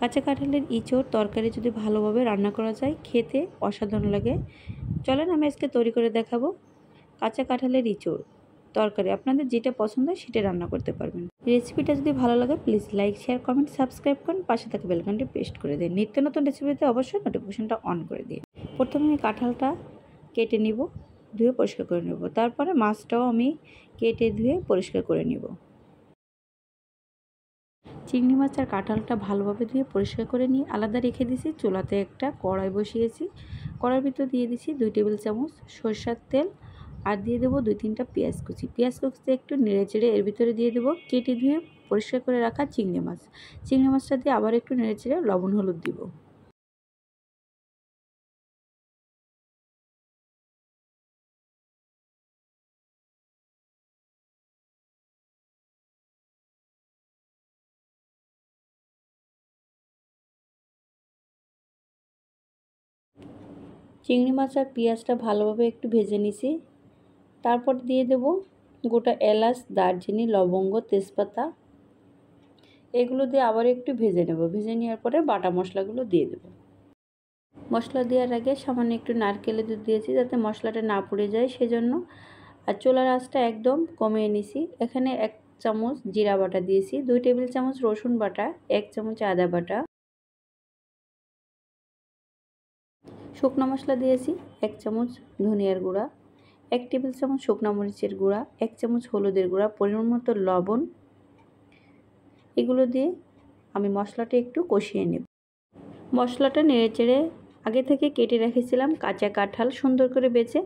কাঁচা কাঁঠালের ইঁচড় তরকারি যদি ভালোভাবে রান্না করা যায় খেতে অসাধারণ লাগে। চলেন আমি আজকে তৈরি করে দেখাবো কাঁচা কাঁঠালের ইঁচড় তরকারি। আপনাদের যেটা পছন্দ হয় সেটা রান্না করতে পারবেন। রেসিপিটা যদি ভালো লাগে please like, share, comment, subscribe করুন। পাশে থাকা বেল আইকনটি প্রেস করে দিন। নিত্য নতুন রেসিপিতে অবশ্যই নোটিফিকেশনটা অন করে দিন। প্রথমে আমি কাঁঠালটা কেটে নিব, ধুয়ে পরিষ্কার করে নেব। তারপরে মাছটাও আমি কেটে ধুয়ে পরিষ্কার করে নিব। চিংড়ি মাছ আর কাঁঠালটা ভালোভাবে ধুয়ে পরিষ্কার করে নিয়ে আলাদা রেখে দিয়েছি। চুলাতে একটা কড়াই বসিয়েছি। কড়াইয়ের ভিতর দিয়ে দিয়েছি 2 টেবিল চামচ সরষের তেল আর দিয়ে দেবো 2-3টা পেঁয়াজ কুচি। পেঁয়াজ কুচিতে একটু নেড়ে চেড়ে এর ভিতরে দিয়ে দেবো কেটে ধুয়ে পরিষ্কার করে রাখা চিংড়ি মাছ। চিংড়ি মাছটা দিয়ে আবার একটু নেড়ে চেড়ে লবণ হলুদ দিব। চিংড়ি মাছ আর পেঁয়াজটা ভালোভাবে একটু ভেজে নিছি। তারপর দিয়ে দেব গোটা এলাচ, দারচিনি, লবঙ্গ, তেজপাতা, এগুলো দিয়ে আবার একটু ভেজে নেব। ভেজে নেওয়ার পরে বাটা মশলাগুলো দিয়ে দেব। মশলা দেওয়ার আগে সামান্য একটু নারকেলের দুধ দিয়েছি যাতে মশলাটা না পুড়ে যায় সেজন্য। আর চুলার আঁচটা একদম কমিয়ে নিছি। এখানে 1 চামচ জিরা বাটা দিয়েছি, 2 টেবিল চামচ রসুন বাটা, 1 চামচ আদা বাটা, শুকনো মশলা দিয়েছি 1 চামচ ধনিয়ার গুঁড়া, 1 টেবিল চামচ শুকনো মরিচের গুঁড়া, 1 চামচ হলুদের গুঁড়া, পরিমাণ মতো লবণ। এগুলো দিয়ে আমি মশলাটা একটু কষিয়ে নেব। মশলাটা নেড়েচেড়ে আগে থেকে কেটে রেখেছিলাম কাঁচা কাঁঠাল সুন্দর করে বেছে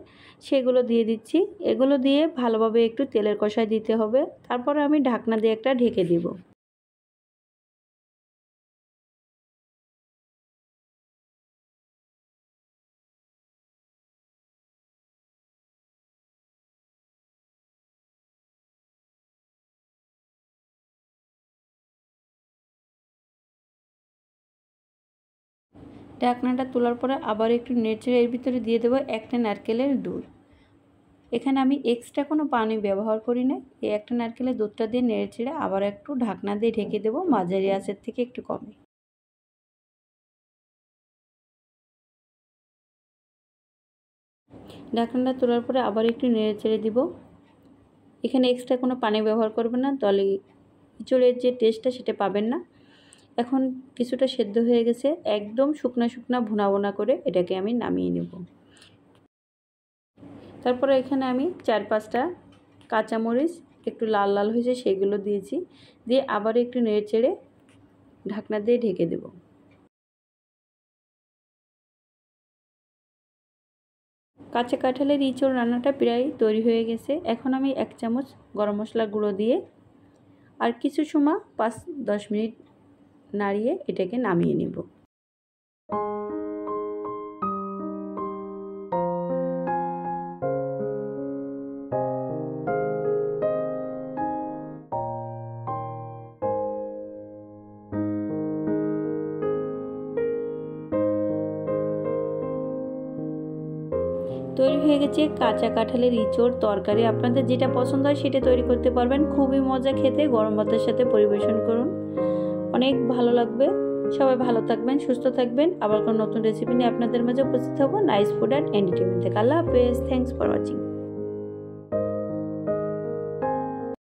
সেগুলো দিয়ে দিচ্ছি। এগুলো দিয়ে ভালোভাবে একটু তেলের কষায় দিতে হবে। তারপরে আমি ঢাকনা দিয়ে একটা ঢেকে দিব। ঢাকনাটা তোলার পরে আবার একটু নেড়েচেড়ে এর ভিতরে দিয়ে দেবো একটা নারকেলের দুধ। এখানে আমি এক্সট্রা কোনো পানি ব্যবহার করি না। এই একটা নারকেলের দুধটা দিয়ে নেড়েচেড়ে আবার একটু ঢাকনা দিয়ে ঢেকে দেবো মাঝারি আঁচের থেকে একটু কমে। ঢাকনাটা তোলার পরে আবার একটু নেড়েচেড়ে দিব। এখানে এক্সট্রা কোনো পানি ব্যবহার করবেন না, তাহলে ইঁচড়ের যে টেস্টটা সেটা পাবেন না। এখন কিছুটা সেদ্ধ হয়ে গেছে, একদম শুকনা শুকনা ভুনা ভুনা করে এটাকে আমি নামিয়ে নেব। তারপরে এখানে আমি 4-5টা কাঁচামরিচ একটু লাল লাল হয়েছে সেগুলো দিয়েছি, দিয়ে আবার একটু নেড়েচেড়ে ঢাকনা দিয়ে ঢেকে দেব। কাঁচা কাঁঠালের ইঁচড় রান্নাটা প্রায় তৈরি হয়ে গেছে। এখন আমি 1 চামচ গরম মশলা গুঁড়ো দিয়ে আর কিছু সময় 5-10 মিনিট নাড়িয়ে এটাকে নামিয়ে নেব। তৈরি হয়ে গেছে কাঁচা কাঁঠালের ইঁচড় তরকারি। আপনাদের যেটা পছন্দ হয় সেটা তৈরি করতে পারবেন। খুবই মজা খেতে, গরম ভাতের সাথে পরিবেশন করুন, অনেক ভালো লাগবে। সবাই ভালো থাকবেন, সুস্থ থাকবেন। আবার কোনো নতুন রেসিপি নিয়ে আপনাদের মাঝে উপস্থিত হব নাইস ফুড অ্যান্ড এন্টারটেইনমেন্ট থেকে। আল্লাহ হাফেজ। Thanks for watching.